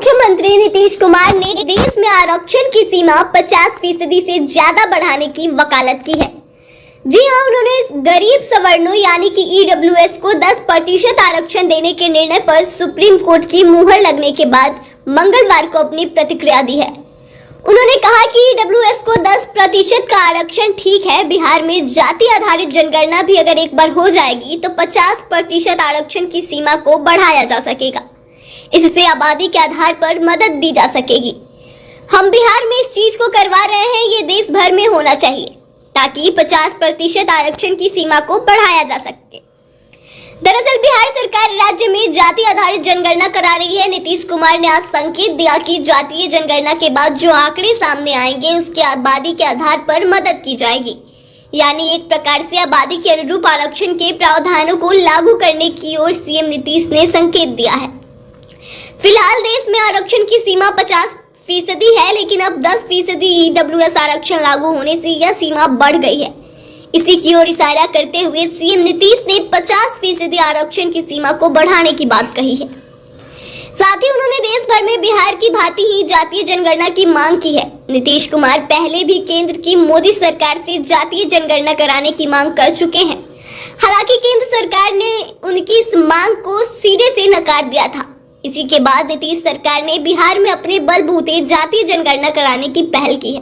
मुख्यमंत्री नीतीश कुमार ने देश में आरक्षण की सीमा 50% से ज्यादा बढ़ाने की वकालत की है। जी हां, उन्होंने गरीब सवर्णों यानी कि ईडब्ल्यूएस को 10% आरक्षण देने के निर्णय पर सुप्रीम कोर्ट की मुहर लगने के बाद मंगलवार को अपनी प्रतिक्रिया दी है। उन्होंने कहा कि ईडब्ल्यूएस को 10% का आरक्षण ठीक है। बिहार में जाति आधारित जनगणना भी अगर एक बार हो जाएगी तो 50% आरक्षण की सीमा को बढ़ाया जा सकेगा। इससे आबादी के आधार पर मदद दी जा सकेगी। हम बिहार में इस चीज को करवा रहे हैं, ये देश भर में होना चाहिए ताकि 50% आरक्षण की सीमा को बढ़ाया जा सके। दरअसल बिहार सरकार राज्य में जाति आधारित जनगणना करा रही है। नीतीश कुमार ने आज संकेत दिया कि जातीय जनगणना के बाद जो आंकड़े सामने आएंगे उसके आबादी के आधार पर मदद की जाएगी, यानी एक प्रकार से आबादी के अनुरूप आरक्षण के प्रावधानों को लागू करने की ओर सीएम नीतीश ने संकेत दिया है। फिलहाल देश में आरक्षण की सीमा 50% है, लेकिन अब 10% ईडब्ल्यूएस आरक्षण लागू होने से यह सीमा बढ़ गई है। इसी की ओर इशारा करते हुए सीएम नीतीश ने 50% आरक्षण की सीमा को बढ़ाने की बात कही है। साथ ही उन्होंने देश भर में बिहार की भांति ही जातीय जनगणना की मांग की है। नीतीश कुमार पहले भी केंद्र की मोदी सरकार से जातीय जनगणना कराने की मांग कर चुके हैं। हालांकि केंद्र सरकार ने उनकी इस मांग को सिरे से नकार दिया था। इसी के बाद नीतीश सरकार ने बिहार में अपने बलबूते जातीय जनगणना कराने की पहल की है।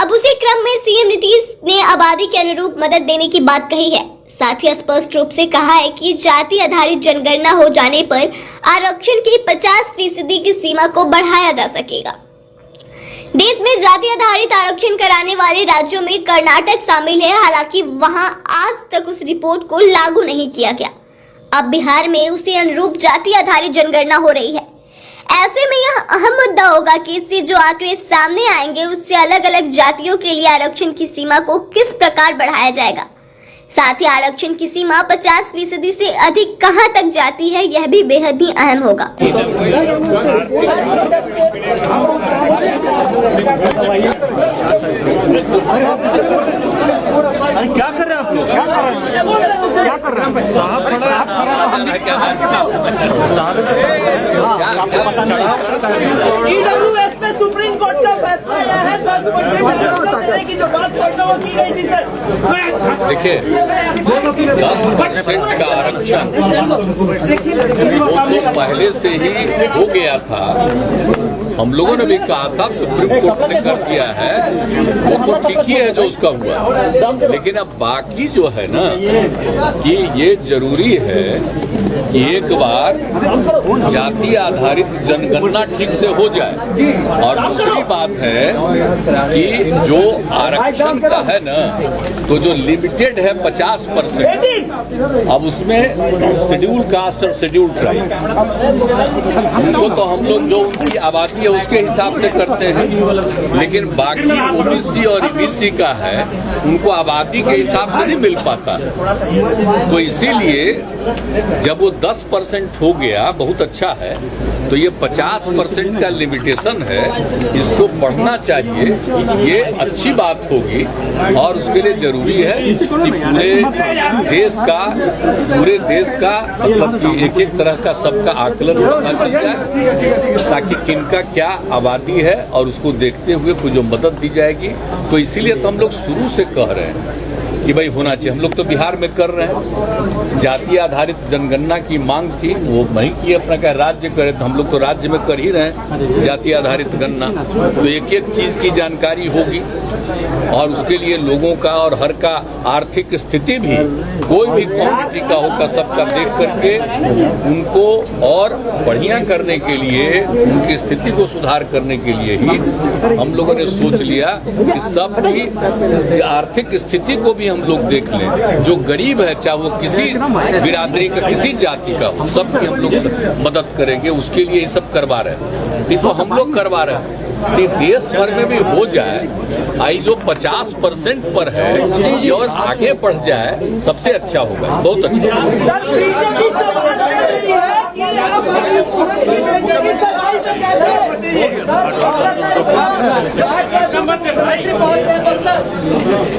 अब उसी क्रम में सीएम नीतीश ने आबादी के अनुरूप मदद देने की बात कही है। साथ ही स्पष्ट रूप से कहा है कि जाति आधारित जनगणना हो जाने पर आरक्षण की 50% की सीमा को बढ़ाया जा सकेगा। देश में जाति आधारित आरक्षण कराने वाले राज्यों में कर्नाटक शामिल है। हालांकि वहां आज तक उस रिपोर्ट को लागू नहीं किया गया। अब बिहार में उसी अनुरूप जाति आधारित जनगणना हो रही है। ऐसे में यह अहम मुद्दा होगा कि इससे जो आंकड़े सामने आएंगे उससे अलग अलग जातियों के लिए आरक्षण की सीमा को किस प्रकार बढ़ाया जाएगा। साथ ही आरक्षण की सीमा 50% से अधिक कहां तक जाती है, यह भी बेहद ही अहम होगा। अरे क्या कर रहे हैं आप लोग? क्या कर रहे हैं? साहब ईडब्ल्यूएस पे सुप्रीम कोर्ट का फैसला आया है 10% की जो बात वो की गई थी सर। देखिए 10% का आरक्षण वो तो पहले से ही हो गया था। हम लोगों ने भी कहा था, सुप्रीम कोर्ट ने कर दिया है, वो तो ठीक ही है जो उसका हुआ। लेकिन अब बाकी जो है ना कि ये जरूरी है कि एक बार जाति आधारित जनगणना ठीक से हो जाए। और दूसरी बात है कि जो आरक्षण का है ना, तो जो लिमिटेड है 50%, अब उसमें शेड्यूल कास्ट और शेड्यूल ट्राइब, उनको तो हम लोग जो उनकी आबादी है उसके हिसाब से करते हैं। लेकिन बाकी ओबीसी और ईबीसी का है, उनको आबादी के हिसाब से नहीं मिल पाता। तो इसीलिए जब वो 10% हो गया, बहुत अच्छा है। तो ये 50% का लिमिटेशन है, इसको बढ़ना चाहिए। ये अच्छी बात होगी और उसके लिए जरूरी है कि पूरे देश का मतलब कि एक एक तरह का सबका आकलन करना चाहिए ताकि किनका क्या आबादी है और उसको देखते हुए कुछ जो मदद दी जाएगी। तो इसीलिए तो हम लोग शुरू से कह रहे हैं कि भाई होना चाहिए। हम लोग तो बिहार में कर रहे हैं, जाति आधारित जनगणना की मांग थी, वो नहीं की अपना क्या राज्य करे, तो हम लोग तो राज्य में कर ही रहे हैं जाति आधारित गणना। तो एक एक चीज की जानकारी होगी और उसके लिए लोगों का और हर का आर्थिक स्थिति भी, कोई भी कम्युनिटी का होगा, सबका देख करके उनको और बढ़िया करने के लिए, उनकी स्थिति को सुधार करने के लिए ही हम लोगों ने सोच लिया कि सबकी आर्थिक स्थिति को भी हम लोग देख लें। जो गरीब है, चाहे वो किसी बिरादरी का, किसी जाति का हो, सबकी हम लोग मदद करेंगे। उसके लिए ये सब करवा रहे हैं। ये तो हम लोग करवा रहे हैं। ये देश भर में भी हो जाए, आई जो 50% पर है ये और आगे बढ़ जाए, सबसे अच्छा होगा, बहुत अच्छा।